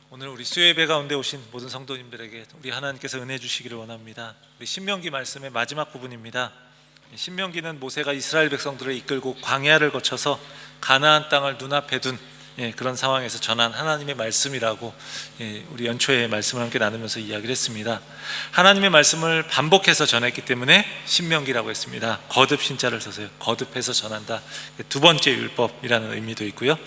오늘 우리 수요예배 가운데 오신 모든 성도님들에게 우리 하나님께서 은혜 주시기를 원합니다. 우리 신명기 말씀의 마지막 부분입니다. 신명기는 모세가 이스라엘 백성들을 이끌고 광야를 거쳐서 가나안 땅을 눈앞에 둔 그런 상황에서 전한 하나님의 말씀이라고 우리 연초에 말씀을 함께 나누면서 이야기를 했습니다. 하나님의 말씀을 반복해서 전했기 때문에 신명기라고 했습니다. 거듭 신자를 써서요. 거듭해서 전한다. 두 번째 율법이라는 의미도 있고요.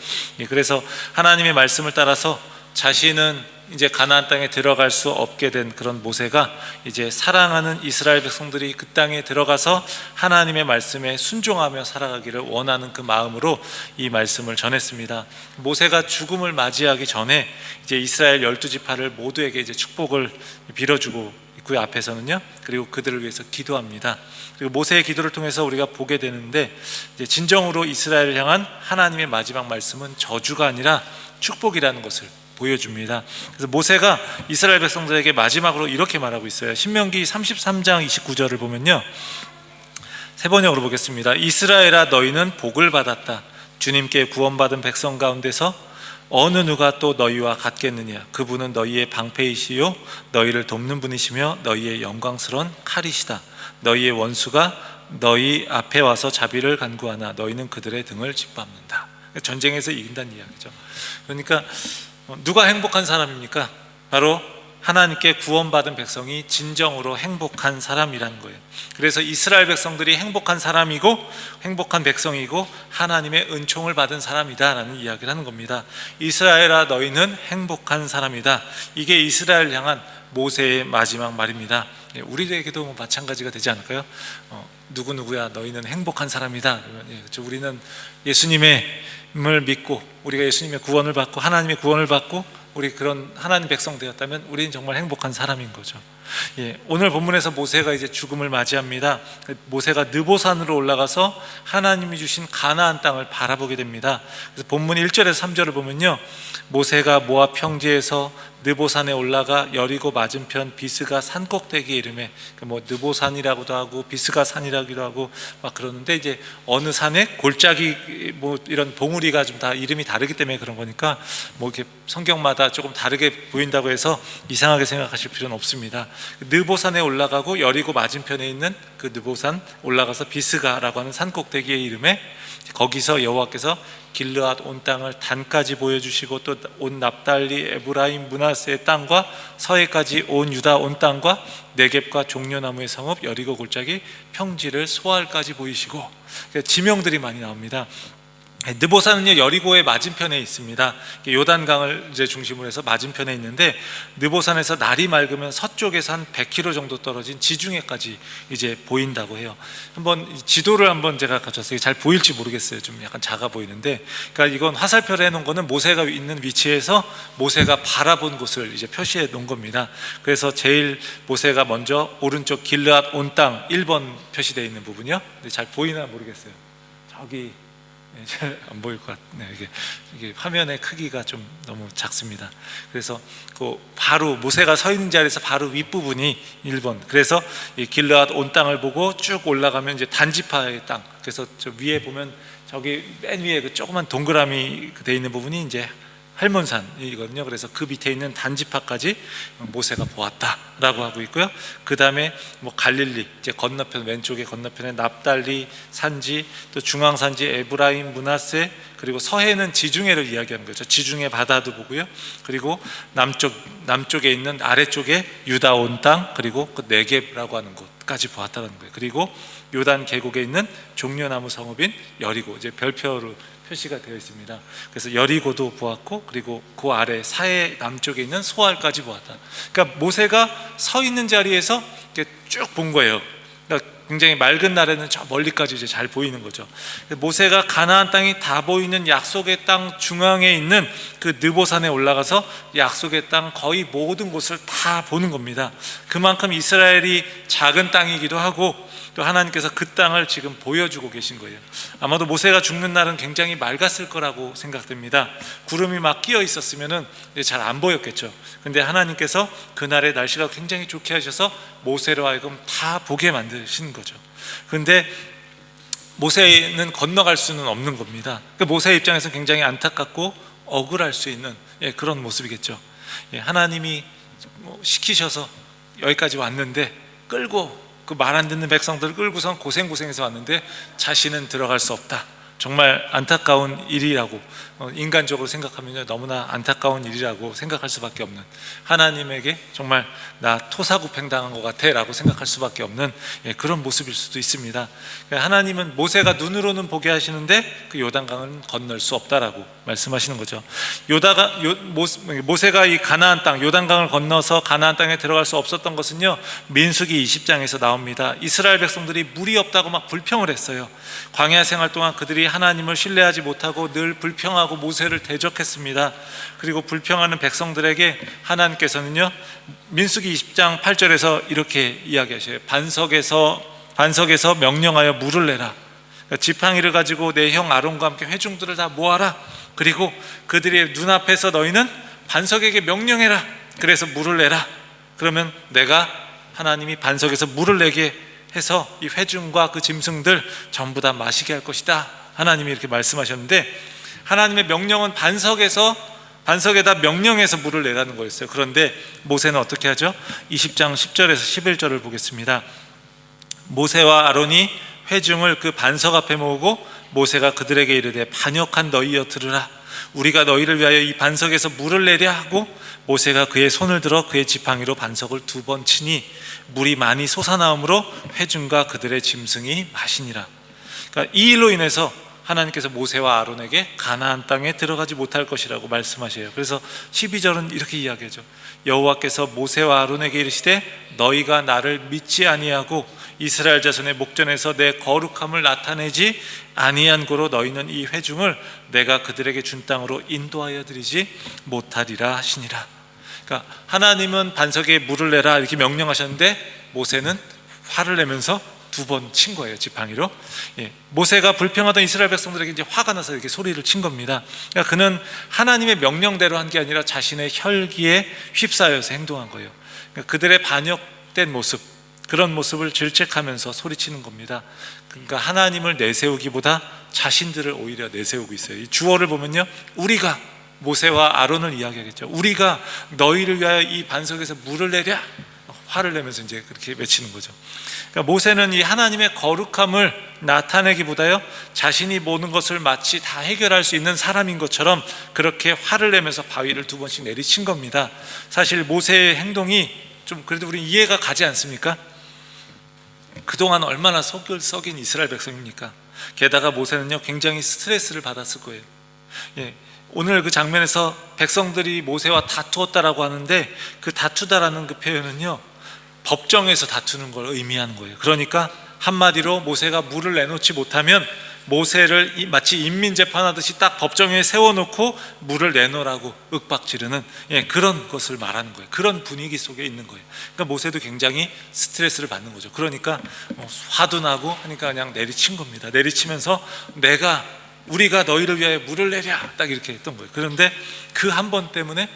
그래서 하나님의 말씀을 따라서 자신은 이제 가나안 땅에 들어갈 수 없게 된 그런 모세가 이제 사랑하는 이스라엘 백성들이 그 땅에 들어가서 하나님의 말씀에 순종하며 살아가기를 원하는 그 마음으로 이 말씀을 전했습니다. 모세가 죽음을 맞이하기 전에 이제 이스라엘 12지파를 모두에게 이제 축복을 빌어주고 그 앞에서는요, 그리고 그들을 위해서 기도합니다. 그리고 모세의 기도를 통해서 우리가 보게 되는데, 이제 진정으로 이스라엘을 향한 하나님의 마지막 말씀은 저주가 아니라 축복이라는 것을 보여줍니다. 그래서 모세가 이스라엘 백성들에게 마지막으로 이렇게 말하고 있어요. 신명기 33장 29절을 보면요, 세 번역으로 보겠습니다. 이스라엘아, 너희는 복을 받았다. 주님께 구원받은 백성 가운데서 어느 누가 또 너희와 같겠느냐. 그분은 너희의 방패이시요 너희를 돕는 분이시며 너희의 영광스러운 칼이시다. 너희의 원수가 너희 앞에 와서 자비를 간구하나 너희는 그들의 등을 짓밟는다. 전쟁에서 이긴다는 이야기죠. 그러니까 누가 행복한 사람입니까? 바로 하나님께 구원받은 백성이 진정으로 행복한 사람이라는 거예요. 그래서 이스라엘 백성들이 행복한 사람이고 행복한 백성이고 하나님의 은총을 받은 사람이다라는 이야기를 하는 겁니다. 이스라엘아, 너희는 행복한 사람이다. 이게 이스라엘을 향한 모세의 마지막 말입니다. 우리에게도 마찬가지가 되지 않을까요? 누구누구야, 너희는 행복한 사람이다. 우리는 예수님을 믿고 우리가 예수님의 구원을 받고 하나님의 구원을 받고 우리 그런 하나님 백성 되었다면 우리는 정말 행복한 사람인 거죠. 오늘 본문에서 모세가 이제 죽음을 맞이합니다. 모세가 느보산으로 올라가서 하나님이 주신 가나안 땅을 바라보게 됩니다. 그래서 본문 1절에서 3절을 보면요, 모세가 모압 평지에서 느보산에 올라가 여리고 맞은편 비스가 산꼭대기에 이름에, 뭐 느보산이라고도 하고 비스가 산이라기도 하고 막 그러는데, 이제 어느 산에 골짜기 뭐 이런 봉우리가 좀 다 이름이 다르기 때문에 그런 거니까 뭐 이렇게 성경마다 조금 다르게 보인다고 해서 이상하게 생각하실 필요는 없습니다. 느보산에 올라가고 여리고 맞은편에 있는 그 느보산 올라가서 비스가라고 하는 산꼭대기의 이름에, 거기서 여호와께서 길르앗 온 땅을 단까지 보여주시고 또 온 납달리 에브라임 므낫세의 땅과 서해까지 온 유다 온 땅과 네겝과 종려나무의 성읍 여리고 골짜기 평지를 소알까지 보이시고, 지명들이 많이 나옵니다. 느보산은요, 여리고의 맞은편에 있습니다. 요단강을 이제 중심으로 해서 맞은편에 있는데, 느보산에서 날이 맑으면 서쪽에서 한 100km 정도 떨어진 지중해까지 이제 보인다고 해요. 한번 지도를 한번 제가 가져왔어요. 잘 보일지 모르겠어요. 좀 약간 작아 보이는데, 그러니까 이건 화살표를 해놓은 거는 모세가 있는 위치에서 모세가 바라본 곳을 이제 표시해 놓은 겁니다. 그래서 제일 모세가 먼저 오른쪽 길르앗 온 땅 1번 표시되어 있는 부분이요. 근데 잘 보이나 모르겠어요. 저기 잘 안 보일 것 같네요. 이게 화면의 크기가 좀 너무 작습니다. 그래서 그 바로 모세가 서 있는 자리에서 바로 윗부분이 1번. 그래서 이 길르앗 온 땅을 보고 쭉 올라가면 이제 단지파의 땅. 그래서 저 위에 보면 저기 맨 위에 그 조그만 동그라미 돼 있는 부분이 이제 할몬산이거든요. 그래서 그 밑에 있는 단지파까지 모세가 보았다라고 하고 있고요. 그 다음에 뭐 갈릴리, 이제 건너편 왼쪽에 건너편에 납달리 산지, 또 중앙산지 에브라임 므낫세, 그리고 서해는 지중해를 이야기하는 거죠. 지중해 바다도 보고요. 그리고 남쪽에 있는 아래쪽에 유다 온 땅, 그리고 그 네겝이라고 하는 곳까지 보았다는 거예요. 그리고 요단 계곡에 있는 종려나무 성읍인 여리고, 이제 별표로 표시가 되어 있습니다. 그래서 여리고도 보았고, 그리고 그 아래 사해 남쪽에 있는 소알까지 보았다. 그러니까 모세가 서 있는 자리에서 이렇게 쭉 본 거예요. 그러니까 굉장히 맑은 날에는 저 멀리까지 이제 잘 보이는 거죠. 모세가 가나안 땅이 다 보이는 약속의 땅 중앙에 있는 그 느보산에 올라가서 약속의 땅 거의 모든 곳을 다 보는 겁니다. 그만큼 이스라엘이 작은 땅이기도 하고, 또 하나님께서 그 땅을 지금 보여주고 계신 거예요. 아마도 모세가 죽는 날은 굉장히 맑았을 거라고 생각됩니다. 구름이 막 끼어 있었으면 잘 안 보였겠죠. 근데 하나님께서 그날의 날씨가 굉장히 좋게 하셔서 모세로 하여금 다 보게 만드신 거죠. 그런데 모세는 건너갈 수는 없는 겁니다. 모세의 입장에서 굉장히 안타깝고 억울할 수 있는 그런 모습이겠죠. 하나님이 시키셔서 여기까지 왔는데 끌고 그 말 안 듣는 백성들을 끌고선 고생해서 왔는데 자신은 들어갈 수 없다. 정말 안타까운 일이라고 인간적으로 생각하면 너무나 안타까운 일이라고 생각할 수밖에 없는, 하나님에게 정말 나 토사구팽 당한 것 같아 라고 생각할 수밖에 없는 그런 모습일 수도 있습니다. 하나님은 모세가 눈으로는 보게 하시는데 그 요단강은 건널 수 없다라고 말씀하시는 거죠. 모세가 이 가나안 땅 요단강을 건너서 가나안 땅에 들어갈 수 없었던 것은요, 민수기 20장에서 나옵니다. 이스라엘 백성들이 물이 없다고 막 불평을 했어요. 광야 생활 동안 그들이 하나님을 신뢰하지 못하고 늘 불평하고 모세를 대적했습니다. 그리고 불평하는 백성들에게 하나님께서는요, 민수기 20장 8절에서 이렇게 이야기하셔요. 반석에서 명령하여 물을 내라. 지팡이를 가지고 내 형 아론과 함께 회중들을 다 모아라. 그리고 그들의 눈앞에서 너희는 반석에게 명령해라. 그래서 물을 내라. 그러면 내가 하나님이 반석에서 물을 내게 해서 이 회중과 그 짐승들 전부 다 마시게 할 것이다. 하나님이 이렇게 말씀하셨는데, 하나님의 명령은 반석에다 명령해서 물을 내라는 거였어요. 그런데 모세는 어떻게 하죠? 20장 10절에서 11절을 보겠습니다. 모세와 아론이 회중을 그 반석 앞에 모으고 모세가 그들에게 이르되 반역한 너희여 들으라. 우리가 너희를 위하여 이 반석에서 물을 내려 하고, 모세가 그의 손을 들어 그의 지팡이로 반석을 2번 치니 물이 많이 솟아나오므로 회중과 그들의 짐승이 마시니라. 그러니까 이 일로 인해서 하나님께서 모세와 아론에게 가나안 땅에 들어가지 못할 것이라고 말씀하셔요. 그래서 12절은 이렇게 이야기하죠. 여호와께서 모세와 아론에게 이르시되 너희가 나를 믿지 아니하고 이스라엘 자손의 목전에서 내 거룩함을 나타내지 아니한 고로 너희는 이 회중을 내가 그들에게 준 땅으로 인도하여 드리지 못하리라 하시니라. 그러니까 하나님은 반석에 물을 내라 이렇게 명령하셨는데 모세는 화를 내면서 2번 친 거예요, 지팡이로. 모세가 불평하던 이스라엘 백성들에게 이제 화가 나서 이렇게 소리를 친 겁니다. 그러니까 그는 하나님의 명령대로 한 게 아니라 자신의 혈기에 휩싸여서 행동한 거예요. 그러니까 그들의 반역된 모습, 그런 모습을 질책하면서 소리치는 겁니다. 그러니까 하나님을 내세우기보다 자신들을 오히려 내세우고 있어요. 이 주어를 보면요, 우리가, 모세와 아론을 이야기하겠죠. 우리가 너희를 위하여 이 반석에서 물을 내랴, 화를 내면서 이제 그렇게 외치는 거죠. 그러니까 모세는 이 하나님의 거룩함을 나타내기보다요, 자신이 모든 것을 마치 다 해결할 수 있는 사람인 것처럼 그렇게 화를 내면서 바위를 2번씩 내리친 겁니다. 사실 모세의 행동이 좀 그래도 우리 이해가 가지 않습니까? 그동안 얼마나 속을 썩인 이스라엘 백성입니까? 게다가 모세는요, 굉장히 스트레스를 받았을 거예요. 오늘 그 장면에서 백성들이 모세와 다투었다라고 하는데, 그 다투다라는 그 표현은요, 법정에서 다투는 걸 의미하는 거예요. 그러니까 한마디로 모세가 물을 내놓지 못하면 모세를 마치 인민재판하듯이 딱 법정에 세워놓고 물을 내놓으라고 윽박지르는 그런 것을 말하는 거예요. 그런 분위기 속에 있는 거예요. 그러니까 모세도 굉장히 스트레스를 받는 거죠. 그러니까 화도 나고 하니까 그냥 내리친 겁니다. 내리치면서 우리가 너희를 위하여 물을 내랴, 딱 이렇게 했던 거예요. 그런데 그 한 번 때문에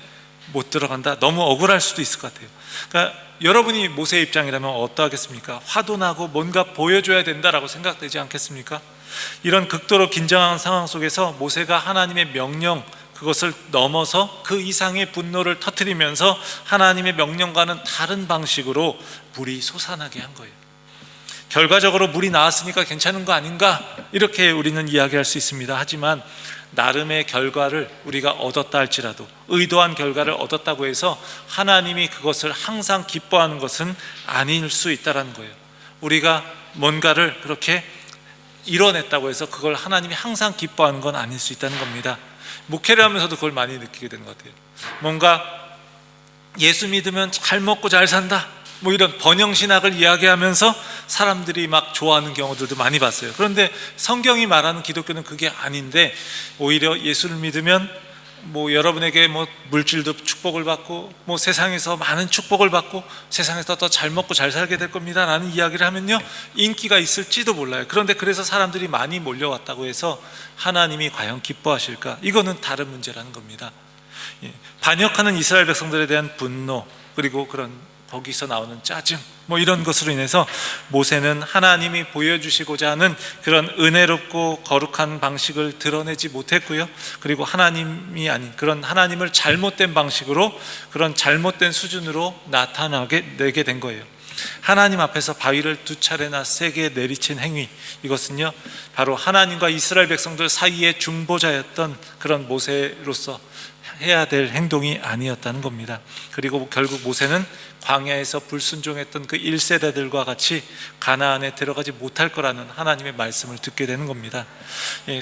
못 들어간다, 너무 억울할 수도 있을 것 같아요. 그러니까 여러분이 모세의 입장이라면 어떠하겠습니까? 화도 나고 뭔가 보여줘야 된다라고 생각되지 않겠습니까? 이런 극도로 긴장한 상황 속에서 모세가 하나님의 명령, 그것을 넘어서 그 이상의 분노를 터뜨리면서 하나님의 명령과는 다른 방식으로 물이 솟아나게 한 거예요. 결과적으로 물이 나왔으니까 괜찮은 거 아닌가, 이렇게 우리는 이야기할 수 있습니다. 하지만 나름의 결과를 우리가 얻었다 할지라도, 의도한 결과를 얻었다고 해서 하나님이 그것을 항상 기뻐하는 것은 아닐 수 있다는 거예요. 우리가 뭔가를 그렇게 이뤄냈다고 해서 그걸 하나님이 항상 기뻐하는 건 아닐 수 있다는 겁니다. 목회를 하면서도 그걸 많이 느끼게 되는 것 같아요. 뭔가 예수 믿으면 잘 먹고 잘 산다, 이런 번영신학을 이야기하면서 사람들이 막 좋아하는 경우들도 많이 봤어요. 그런데 성경이 말하는 기독교는 그게 아닌데, 오히려 예수를 믿으면 여러분에게 물질도 축복을 받고 세상에서 많은 축복을 받고 세상에서 더 잘 먹고 잘 살게 될 겁니다 라는 이야기를 하면요, 인기가 있을지도 몰라요. 그런데 그래서 사람들이 많이 몰려왔다고 해서 하나님이 과연 기뻐하실까? 이거는 다른 문제라는 겁니다. 반역하는 이스라엘 백성들에 대한 분노, 그리고 그런 거기서 나오는 짜증 이런 것으로 인해서 모세는 하나님이 보여주시고자 하는 그런 은혜롭고 거룩한 방식을 드러내지 못했고요, 그리고 하나님이 아닌 그런 하나님을 잘못된 방식으로, 그런 잘못된 수준으로 나타내게 된 거예요. 하나님 앞에서 바위를 2차례나 세게 내리친 행위, 이것은요 바로 하나님과 이스라엘 백성들 사이의 중보자였던 그런 모세로서 해야 될 행동이 아니었다는 겁니다. 그리고 결국 모세는 광야에서 불순종했던 그 1세대들과 같이 가나안에 들어가지 못할 거라는 하나님의 말씀을 듣게 되는 겁니다.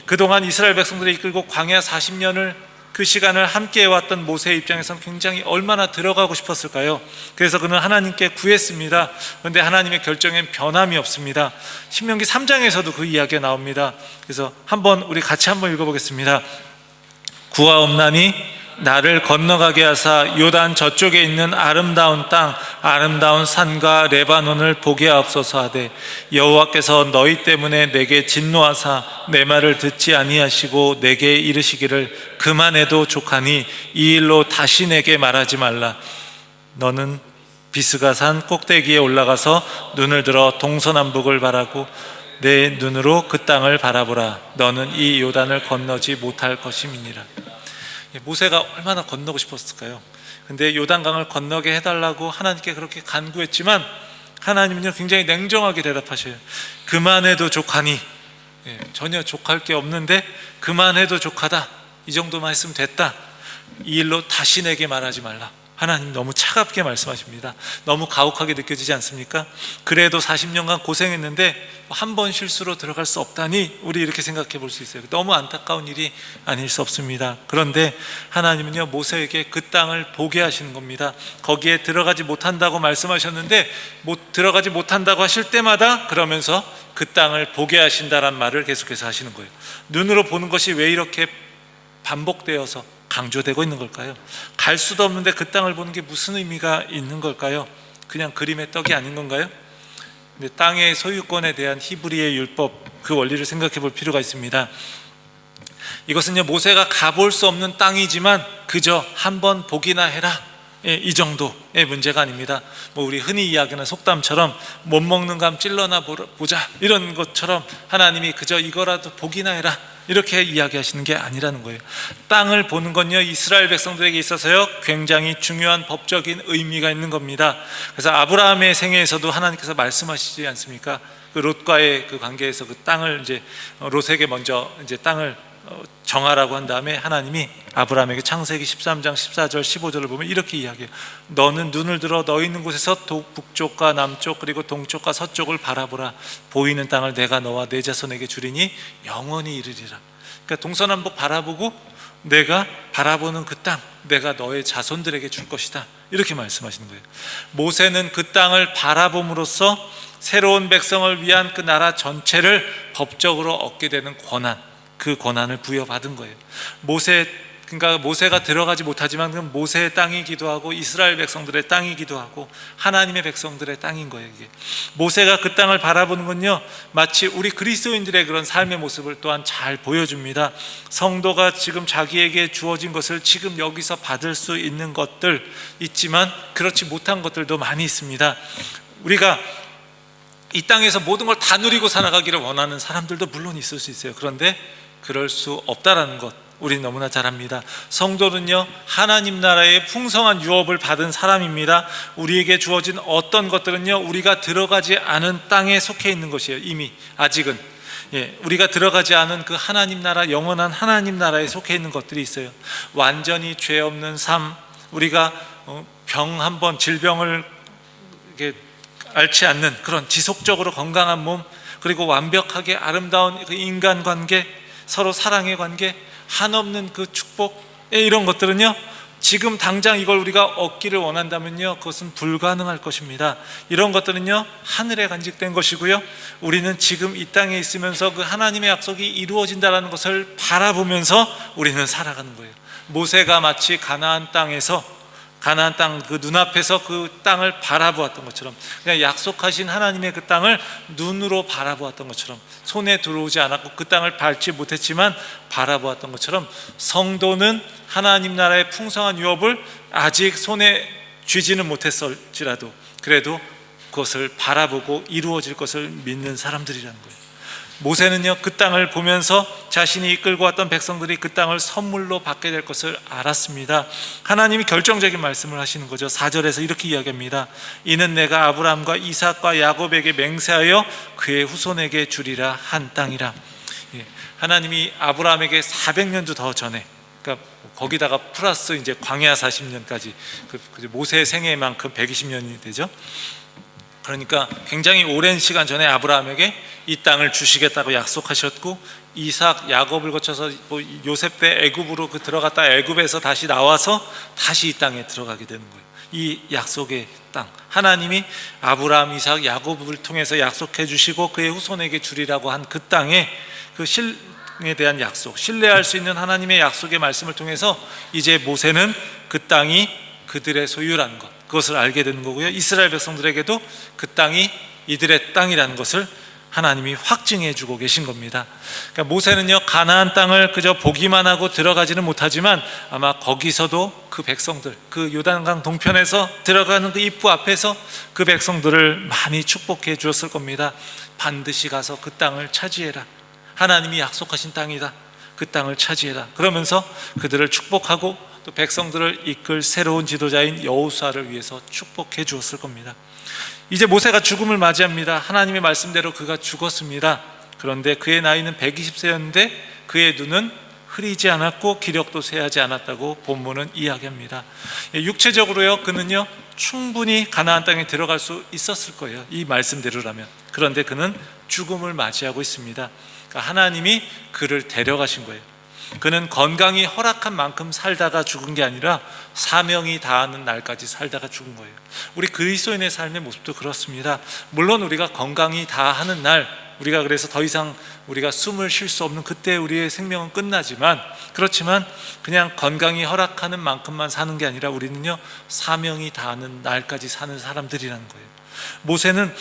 그동안 이스라엘 백성들을 이끌고 광야 40년을 그 시간을 함께 해왔던 모세의 입장에서는 굉장히 얼마나 들어가고 싶었을까요? 그래서 그는 하나님께 구했습니다. 그런데 하나님의 결정엔 변함이 없습니다. 신명기 3장에서도 그 이야기가 나옵니다. 그래서 우리 같이 한번 읽어보겠습니다. 구하옵나니 나를 건너가게 하사 요단 저쪽에 있는 아름다운 땅, 아름다운 산과 레바논을 보게 하옵소서 하되, 여호와께서 너희 때문에 내게 진노하사 내 말을 듣지 아니하시고 내게 이르시기를 그만해도 족하니 이 일로 다시 내게 말하지 말라. 너는 비스가산 꼭대기에 올라가서 눈을 들어 동서남북을 바라고 내 눈으로 그 땅을 바라보라. 너는 이 요단을 건너지 못할 것임이니라. 모세가 얼마나 건너고 싶었을까요? 근데 요단강을 건너게 해달라고 하나님께 그렇게 간구했지만 하나님은요 굉장히 냉정하게 대답하셔요. 그만해도 족하니, 전혀 족할 게 없는데 그만해도 족하다, 이 정도만 했으면 됐다, 이 일로 다시 내게 말하지 말라. 하나님 너무 차갑게 말씀하십니다. 너무 가혹하게 느껴지지 않습니까? 그래도 40년간 고생했는데 한 번 실수로 들어갈 수 없다니, 우리 이렇게 생각해 볼 수 있어요. 너무 안타까운 일이 아닐 수 없습니다. 그런데 하나님은요 모세에게 그 땅을 보게 하시는 겁니다. 거기에 들어가지 못한다고 말씀하셨는데 들어가지 못한다고 하실 때마다 그러면서 그 땅을 보게 하신다란 말을 계속해서 하시는 거예요. 눈으로 보는 것이 왜 이렇게 반복되어서 강조되고 있는 걸까요? 갈 수도 없는데 그 땅을 보는 게 무슨 의미가 있는 걸까요? 그냥 그림의 떡이 아닌 건가요? 근데 땅의 소유권에 대한 히브리의 율법, 그 원리를 생각해 볼 필요가 있습니다. 이것은요 모세가 가볼 수 없는 땅이지만 그저 한번 보기나 해라, 이 정도의 문제가 아닙니다. 우리 흔히 이야기하는 속담처럼 못 먹는 감 찔러나 보자, 이런 것처럼 하나님이 그저 이거라도 보기나 해라, 이렇게 이야기하시는 게 아니라는 거예요. 땅을 보는 건요 이스라엘 백성들에게 있어서요 굉장히 중요한 법적인 의미가 있는 겁니다. 그래서 아브라함의 생애에서도 하나님께서 말씀하시지 않습니까? 그 롯과의 그 관계에서 그 땅을 이제 롯에게 먼저 이제 땅을 정하라고 한 다음에 하나님이 아브라함에게 창세기 13장 14절 15절을 보면 이렇게 이야기해요. 너는 눈을 들어 너 있는 곳에서 북쪽과 남쪽 그리고 동쪽과 서쪽을 바라보라. 보이는 땅을 내가 너와 내 자손에게 주리니 영원히 이르리라. 그러니까 동서남북 바라보고 내가 바라보는 그 땅, 내가 너의 자손들에게 줄 것이다, 이렇게 말씀하시는 거예요. 모세는 그 땅을 바라봄으로써 새로운 백성을 위한 그 나라 전체를 법적으로 얻게 되는 권한, 그 권한을 부여받은 거예요. 그러니까 모세가 들어가지 못하지만 그건 모세의 땅이기도 하고 이스라엘 백성들의 땅이기도 하고 하나님의 백성들의 땅인 거예요. 이게 모세가 그 땅을 바라보는 건요 마치 우리 그리스도인들의 그런 삶의 모습을 또한 잘 보여줍니다. 성도가 지금 자기에게 주어진 것을 지금 여기서 받을 수 있는 것들 있지만 그렇지 못한 것들도 많이 있습니다. 우리가 이 땅에서 모든 걸 다 누리고 살아가기를 원하는 사람들도 물론 있을 수 있어요. 그런데 그럴 수 없다라는 것 우리는 너무나 잘 압니다. 성도는요 하나님 나라의 풍성한 유업을 받은 사람입니다. 우리에게 주어진 어떤 것들은요 우리가 들어가지 않은 땅에 속해 있는 것이에요. 이미 아직은 우리가 들어가지 않은 그 하나님 나라, 영원한 하나님 나라에 속해 있는 것들이 있어요. 완전히 죄 없는 삶, 우리가 병 한 번, 질병을 이렇게 앓지 않는 그런 지속적으로 건강한 몸, 그리고 완벽하게 아름다운 그 인간관계, 서로 사랑의 관계, 한없는 그 축복, 이런 것들은요 지금 당장 이걸 우리가 얻기를 원한다면요 그것은 불가능할 것입니다. 이런 것들은요 하늘에 간직된 것이고요, 우리는 지금 이 땅에 있으면서 그 하나님의 약속이 이루어진다는 것을 바라보면서 우리는 살아가는 거예요. 모세가 마치 가나안 땅 그 눈앞에서 그 땅을 바라보았던 것처럼, 그냥 약속하신 하나님의 그 땅을 눈으로 바라보았던 것처럼, 손에 들어오지 않았고 그 땅을 밟지 못했지만 바라보았던 것처럼 성도는 하나님 나라의 풍성한 유업을 아직 손에 쥐지는 못했을지라도 그래도 그것을 바라보고 이루어질 것을 믿는 사람들이라는 거예요. 모세는요, 그 땅을 보면서 자신이 이끌고 왔던 백성들이 그 땅을 선물로 받게 될 것을 알았습니다. 하나님이 결정적인 말씀을 하시는 거죠. 4절에서 이렇게 이야기합니다. 이는 내가 아브라함과 이삭과 야곱에게 맹세하여 그의 후손에게 주리라 한 땅이라. 하나님이 아브라함에게 400년도 더 전에, 그러니까 거기다가 플러스 이제 광야 40년까지, 모세의 생애만큼 120년이 되죠. 그러니까 굉장히 오랜 시간 전에 아브라함에게 이 땅을 주시겠다고 약속하셨고, 이삭, 야곱을 거쳐서 요셉 때 애굽으로 들어갔다 애굽에서 다시 나와서 다시 이 땅에 들어가게 되는 거예요. 이 약속의 땅, 하나님이 아브라함, 이삭, 야곱을 통해서 약속해 주시고 그의 후손에게 주리라고 한 그 땅에, 그 신에 대한 약속, 신뢰할 수 있는 하나님의 약속의 말씀을 통해서 이제 모세는 그 땅이 그들의 소유라는 것, 그것을 알게 되는 거고요. 이스라엘 백성들에게도 그 땅이 이들의 땅이라는 것을 하나님이 확증해 주고 계신 겁니다. 그러니까 모세는요, 가나안 땅을 그저 보기만 하고 들어가지는 못하지만 아마 거기서도 그 백성들, 그 요단강 동편에서 들어가는 그 입구 앞에서 그 백성들을 많이 축복해 주었을 겁니다. 반드시 가서 그 땅을 차지해라, 하나님이 약속하신 땅이다, 그 땅을 차지해라, 그러면서 그들을 축복하고 또 백성들을 이끌 새로운 지도자인 여호수아를 위해서 축복해 주었을 겁니다. 이제 모세가 죽음을 맞이합니다. 하나님의 말씀대로 그가 죽었습니다. 그런데 그의 나이는 120세였는데 그의 눈은 흐리지 않았고 기력도 쇠하지 않았다고 본문은 이야기합니다. 육체적으로요, 그는요 충분히 가나안 땅에 들어갈 수 있었을 거예요, 이 말씀대로라면. 그런데 그는 죽음을 맞이하고 있습니다. 그러니까 하나님이 그를 데려가신 거예요. 그는 건강이 허락한 만큼 살다가 죽은 게 아니라 사명이 다하는 날까지 살다가 죽은 거예요. 우리 그리스도인의 삶의 모습도 그렇습니다. 물론 우리가 건강이 다하는 날, 우리가 그래서 더 이상 우리가 숨을 쉴 수 없는 그때 우리의 생명은 끝나지만, 그렇지만 그냥 건강이 허락하는 만큼만 사는 게 아니라 우리는요 사명이 다하는 날까지 사는 사람들이라는 거예요. 모세는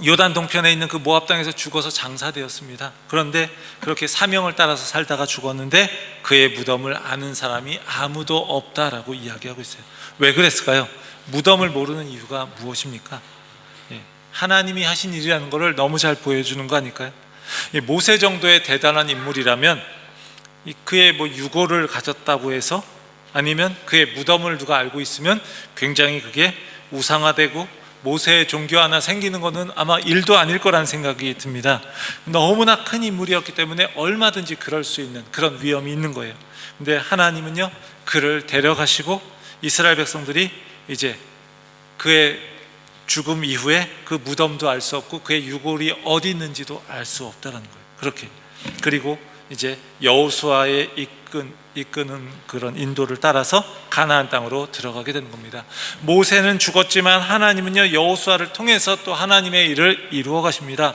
요단 동편에 있는 그 모압 땅에서 죽어서 장사되었습니다. 그런데 그렇게 사명을 따라서 살다가 죽었는데 그의 무덤을 아는 사람이 아무도 없다라고 이야기하고 있어요. 왜 그랬을까요? 무덤을 모르는 이유가 무엇입니까? 하나님이 하신 일이라는 것을 너무 잘 보여주는 거 아닐까요? 모세 정도의 대단한 인물이라면 그의 유고를 가졌다고 해서, 아니면 그의 무덤을 누가 알고 있으면 굉장히 그게 우상화되고 모세의 종교 하나 생기는 것은 아마 일도 아닐 거라는 생각이 듭니다. 너무나 큰 인물이었기 때문에 얼마든지 그럴 수 있는 그런 위험이 있는 거예요. 근데 하나님은요 그를 데려가시고 이스라엘 백성들이 이제 그의 죽음 이후에 그 무덤도 알 수 없고 그의 유골이 어디 있는지도 알 수 없다는 거예요. 그렇게. 그리고 이제 여호수아의 이끄는 그런 인도를 따라서 가나안 땅으로 들어가게 되는 겁니다. 모세는 죽었지만 하나님은요 여호수아를 통해서 또 하나님의 일을 이루어 가십니다.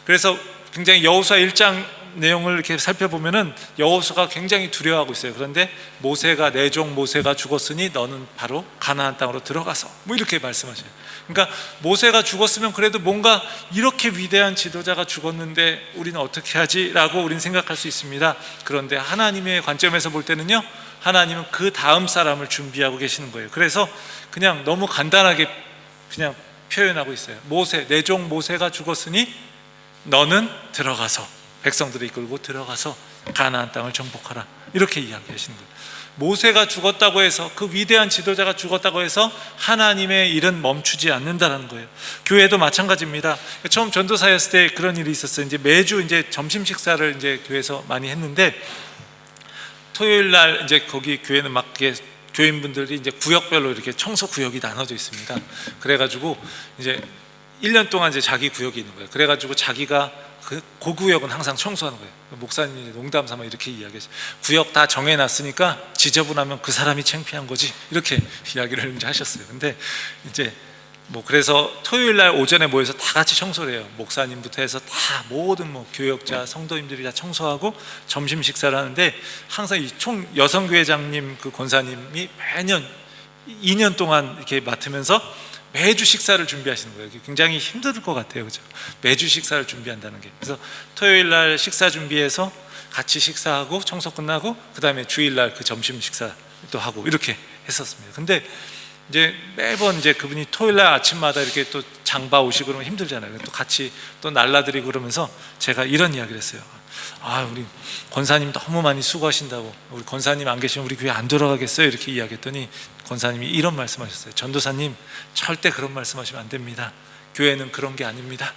그래서 굉장히 여호수아 1장 내용을 이렇게 살펴보면은 여호수아가 굉장히 두려워하고 있어요. 그런데 모세가, 내 종 모세가 죽었으니 너는 바로 가나안 땅으로 들어가서, 이렇게 말씀하셔요. 그러니까 모세가 죽었으면 그래도 뭔가 이렇게 위대한 지도자가 죽었는데 우리는 어떻게 하지? 라고 우리는 생각할 수 있습니다. 그런데 하나님의 관점에서 볼 때는요 하나님은 그 다음 사람을 준비하고 계시는 거예요. 그래서 그냥 너무 간단하게 그냥 표현하고 있어요. 모세, 내 종 모세가 죽었으니 너는 들어가서, 백성들을 이끌고 들어가서 가나안 땅을 정복하라, 이렇게 이야기하시는 거예요. 모세가 죽었다고 해서, 그 위대한 지도자가 죽었다고 해서 하나님의 일은 멈추지 않는다는 거예요. 교회도 마찬가지입니다. 처음 전도사였을 때 그런 일이 있었어요. 이제 매주 이제 점심 식사를 이제 교회에서 많이 했는데, 토요일 날 이제 거기 교회는 막 이렇게 교인분들이 이제 구역별로 이렇게 청소 구역이 나눠져 있습니다. 그래가지고 이제 1년 동안 이제 자기 구역이 있는 거예요. 그래가지고 자기가 그 구역은 항상 청소하는 거예요. 목사님이 농담 삼아 이렇게 이야기했어요. 구역 다 정해놨으니까 지저분하면 그 사람이 창피한 거지, 이렇게 이야기를 이제 하셨어요. 근데 이제 그래서 토요일 날 오전에 모여서 다 같이 청소를 해요. 목사님부터 해서 다 모든 교역자, 성도님들이 다 청소하고 점심 식사를 하는데, 항상 이 총 여성교회장님 그 권사님이 매년 2년 동안 이렇게 맡으면서 매주 식사를 준비하시는 거예요. 굉장히 힘들 것 같아요, 그죠? 매주 식사를 준비한다는 게. 그래서 토요일 날 식사 준비해서 같이 식사하고 청소 끝나고 그 다음에 주일 날 그 점심 식사 또 하고 이렇게 했었습니다. 근데 이제 매번 이제 그분이 토요일날 아침마다 이렇게 또 장봐 오시고 그러면 힘들잖아요. 또 같이 또 날라드리고 그러면서 제가 이런 이야기를 했어요. 우리 권사님 너무 많이 수고하신다고, 우리 권사님 안 계시면 우리 교회 안 돌아가겠어요, 이렇게 이야기했더니 권사님이 이런 말씀하셨어요. 전도사님, 절대 그런 말씀하시면 안 됩니다. 교회는 그런 게 아닙니다.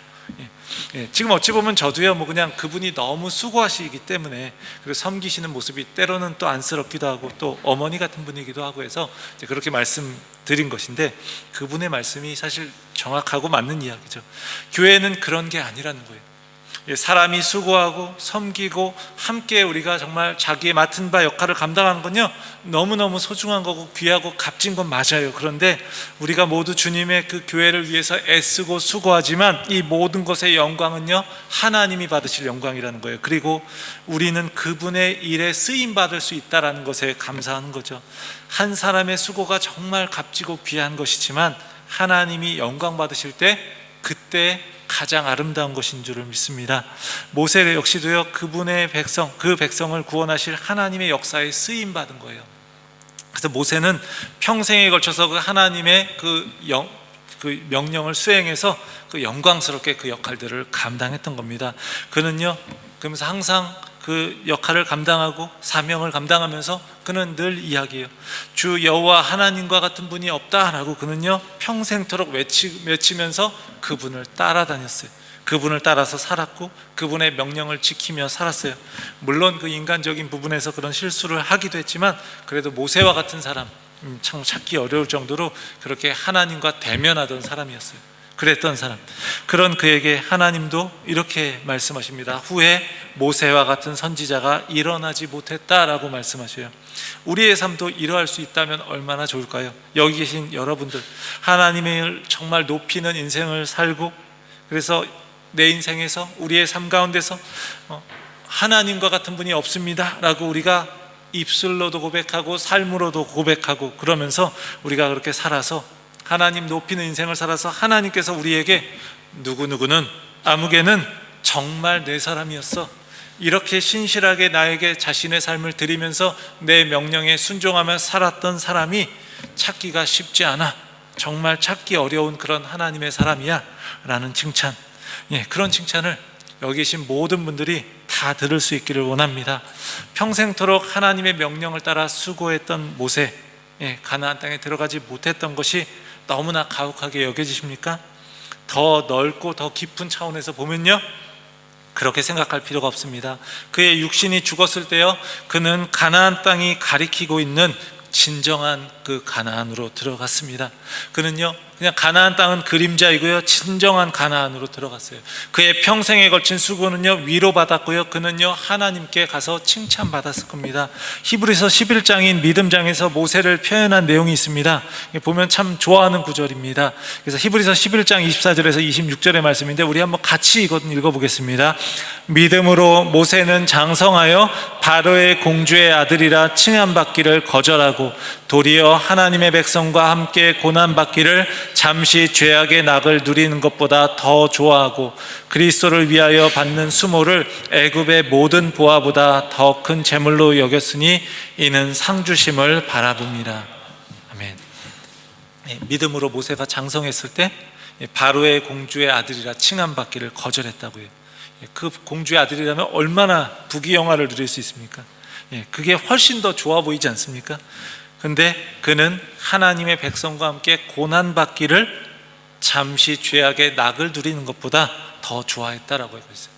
지금 어찌 보면 저도요, 그냥 그분이 너무 수고하시기 때문에, 그리고 섬기시는 모습이 때로는 또 안쓰럽기도 하고 또 어머니 같은 분이기도 하고 해서 이제 그렇게 말씀드린 것인데, 그분의 말씀이 사실 정확하고 맞는 이야기죠. 교회는 그런 게 아니라는 거예요. 사람이 수고하고 섬기고 함께 우리가 정말 자기의 맡은 바 역할을 감당하는 건요, 너무너무 소중한 거고 귀하고 값진 건 맞아요. 그런데 우리가 모두 주님의 그 교회를 위해서 애쓰고 수고하지만 이 모든 것의 영광은요, 하나님이 받으실 영광이라는 거예요. 그리고 우리는 그분의 일에 쓰임 받을 수 있다는 것에 감사하는 거죠. 한 사람의 수고가 정말 값지고 귀한 것이지만 하나님이 영광 받으실 때 그때 가장 아름다운 것인 줄을 믿습니다. 모세 역시도요, 그분의 백성, 그 백성을 구원하실 하나님의 역사에 쓰임 받은 거예요. 그래서 모세는 평생에 걸쳐서 그 하나님의 그 명령을 수행해서 그 영광스럽게 그 역할들을 감당했던 겁니다. 그는요, 그러면서 항상 그 역할을 감당하고 사명을 감당하면서 그는 늘 이야기해요. 주 여호와 하나님과 같은 분이 없다라고 그는요, 평생토록 외치면서 그분을 따라다녔어요. 그분을 따라서 살았고 그분의 명령을 지키며 살았어요. 물론 그 인간적인 부분에서 그런 실수를 하기도 했지만 그래도 모세와 같은 사람, 참 찾기 어려울 정도로 그렇게 하나님과 대면하던 사람이었어요. 그랬던 사람, 그런 그에게 하나님도 이렇게 말씀하십니다. 후에 모세와 같은 선지자가 일어나지 못했다라고 말씀하셔요. 우리의 삶도 이러할 수 있다면 얼마나 좋을까요? 여기 계신 여러분들, 하나님을 정말 높이는 인생을 살고, 그래서 내 인생에서 우리의 삶 가운데서 하나님과 같은 분이 없습니다 라고 우리가 입술로도 고백하고 삶으로도 고백하고, 그러면서 우리가 그렇게 살아서 하나님 높이는 인생을 살아서 하나님께서 우리에게 누구누구는 아무개는 정말 내 사람이었어, 이렇게 신실하게 나에게 자신의 삶을 드리면서 내 명령에 순종하며 살았던 사람이 찾기가 쉽지 않아, 정말 찾기 어려운 그런 하나님의 사람이야 라는 칭찬, 그런 칭찬을 여기 계신 모든 분들이 다 들을 수 있기를 원합니다. 평생토록 하나님의 명령을 따라 수고했던 모세, 가나안 땅에 들어가지 못했던 것이 너무나 가혹하게 여겨지십니까? 더 넓고 더 깊은 차원에서 보면요, 그렇게 생각할 필요가 없습니다. 그의 육신이 죽었을 때요, 그는 가나안 땅이 가리키고 있는 진정한 그 가나안으로 들어갔습니다. 그는요, 그냥 가나안 땅은 그림자이고요, 진정한 가나안으로 들어갔어요. 그의 평생에 걸친 수고는요, 위로받았고요, 그는요, 하나님께 가서 칭찬받았을 겁니다. 히브리서 11장인 믿음장에서 모세를 표현한 내용이 있습니다. 보면 참 좋아하는 구절입니다. 그래서 히브리서 11장 24절에서 26절의 말씀인데 우리 한번 같이 읽어보겠습니다. 믿음으로 모세는 장성하여 바로의 공주의 아들이라 칭함받기를 거절하고 도리어 하나님의 백성과 함께 고난받기를 잠시 죄악의 낙을 누리는 것보다 더 좋아하고 그리스도를 위하여 받는 수모를 애굽의 모든 보화보다 더 큰 재물로 여겼으니 이는 상주심을 바라봅니다. 아멘. 믿음으로 모세가 장성했을 때 바로의 공주의 아들이라 칭함받기를 거절했다고요. 그 공주의 아들이라면 얼마나 부귀영화를 누릴 수 있습니까? 그게 훨씬 더 좋아 보이지 않습니까? 근데 그는 하나님의 백성과 함께 고난받기를 잠시 죄악의 낙을 누리는 것보다 더 좋아했다라고 하고 있어요.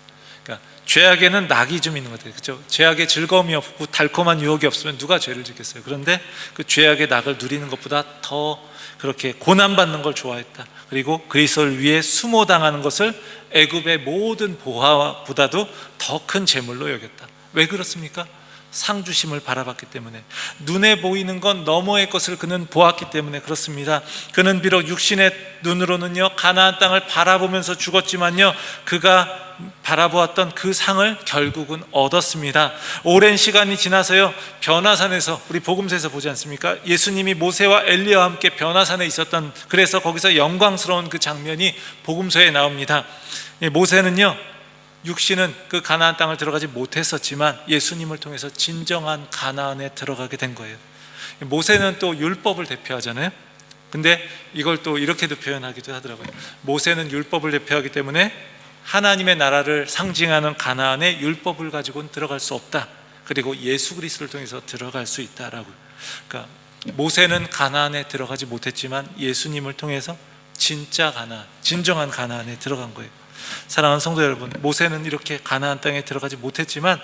그러니까 죄악에는 낙이 좀 있는 것 같아요. 그렇죠? 죄악에 즐거움이 없고 달콤한 유혹이 없으면 누가 죄를 짓겠어요? 그런데 그 죄악의 낙을 누리는 것보다 더 그렇게 고난받는 걸 좋아했다. 그리고 그리스도를 위해 수모당하는 것을 애굽의 모든 보화보다도 더 큰 재물로 여겼다. 왜 그렇습니까? 상주심을 바라봤기 때문에, 눈에 보이는 건 너머의 것을 그는 보았기 때문에 그렇습니다. 그는 비록 육신의 눈으로는요 가나안 땅을 바라보면서 죽었지만요, 그가 바라보았던 그 상을 결국은 얻었습니다. 오랜 시간이 지나서요, 변화산에서, 우리 복음서에서 보지 않습니까? 예수님이 모세와 엘리야와 함께 변화산에 있었던, 그래서 거기서 영광스러운 그 장면이 복음서에 나옵니다. 모세는요, 육신은 그 가나안 땅을 들어가지 못했었지만 예수님을 통해서 진정한 가나안에 들어가게 된 거예요. 모세는 또 율법을 대표하잖아요. 근데 이걸 또 이렇게도 표현하기도 하더라고요. 모세는 율법을 대표하기 때문에 하나님의 나라를 상징하는 가나안의 율법을 가지고는 들어갈 수 없다. 그리고 예수 그리스도를 통해서 들어갈 수 있다라고. 그러니까 모세는 가나안에 들어가지 못했지만 예수님을 통해서 진짜 가나안, 진정한 가나안에 들어간 거예요. 사랑하는 성도 여러분, 모세는 이렇게 가나안 땅에 들어가지 못했지만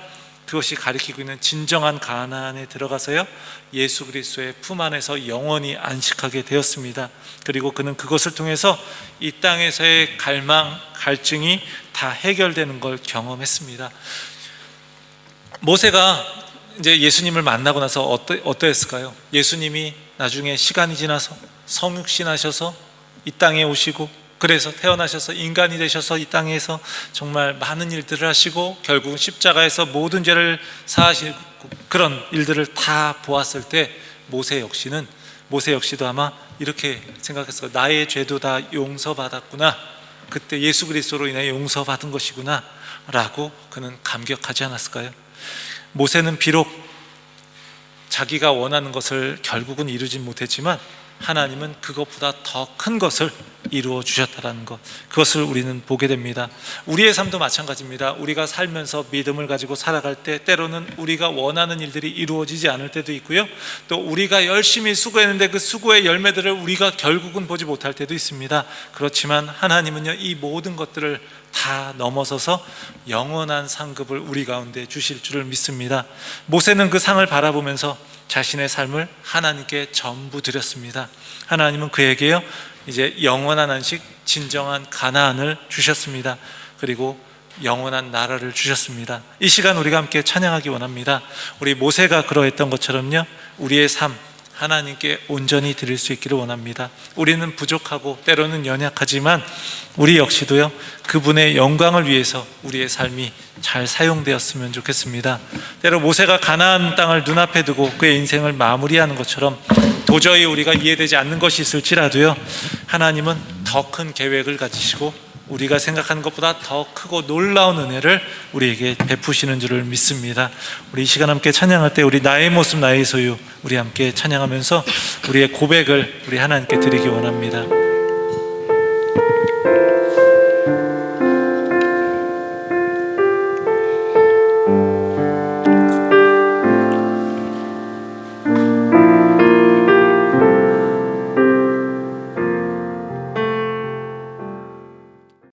그것이 가리키고 있는 진정한 가나안에 들어가서요, 예수 그리스도의 품 안에서 영원히 안식하게 되었습니다. 그리고 그는 그것을 통해서 이 땅에서의 갈망, 갈증이 다 해결되는 걸 경험했습니다. 모세가 이제 예수님을 만나고 나서 어떠했을까요? 예수님이 나중에 시간이 지나서 성육신하셔서 이 땅에 오시고, 그래서 태어나셔서 인간이 되셔서 이 땅에서 정말 많은 일들을 하시고 결국은 십자가에서 모든 죄를 사하시고 그런 일들을 다 보았을 때 모세 역시도 아마 이렇게 생각했어요. 나의 죄도 다 용서받았구나, 그때 예수 그리스도로 인해 용서받은 것이구나 라고 그는 감격하지 않았을까요? 모세는 비록 자기가 원하는 것을 결국은 이루진 못했지만 하나님은 그것보다 더 큰 것을 이루어 주셨다는 것, 그것을 우리는 보게 됩니다. 우리의 삶도 마찬가지입니다. 우리가 살면서 믿음을 가지고 살아갈 때 때로는 우리가 원하는 일들이 이루어지지 않을 때도 있고요, 또 우리가 열심히 수고했는데 그 수고의 열매들을 우리가 결국은 보지 못할 때도 있습니다. 그렇지만 하나님은요, 이 모든 것들을 다 넘어서서 영원한 상급을 우리 가운데 주실 줄을 믿습니다. 모세는 그 상을 바라보면서 자신의 삶을 하나님께 전부 드렸습니다. 하나님은 그에게요, 이제 영원한 안식, 진정한 가나안을 주셨습니다. 그리고 영원한 나라를 주셨습니다. 이 시간 우리가 함께 찬양하기 원합니다. 우리 모세가 그러했던 것처럼요, 우리의 삶 하나님께 온전히 드릴 수 있기를 원합니다. 우리는 부족하고 때로는 연약하지만 우리 역시도요, 그분의 영광을 위해서 우리의 삶이 잘 사용되었으면 좋겠습니다. 때로 모세가 가나안 땅을 눈앞에 두고 그의 인생을 마무리하는 것처럼 도저히 우리가 이해되지 않는 것이 있을지라도요, 하나님은 더 큰 계획을 가지시고 우리가 생각하는 것보다 더 크고 놀라운 은혜를 우리에게 베푸시는 줄을 믿습니다. 우리 이 시간 함께 찬양할 때 우리 나의 모습 나의 소유, 우리 함께 찬양하면서 우리의 고백을 우리 하나님께 드리기 원합니다.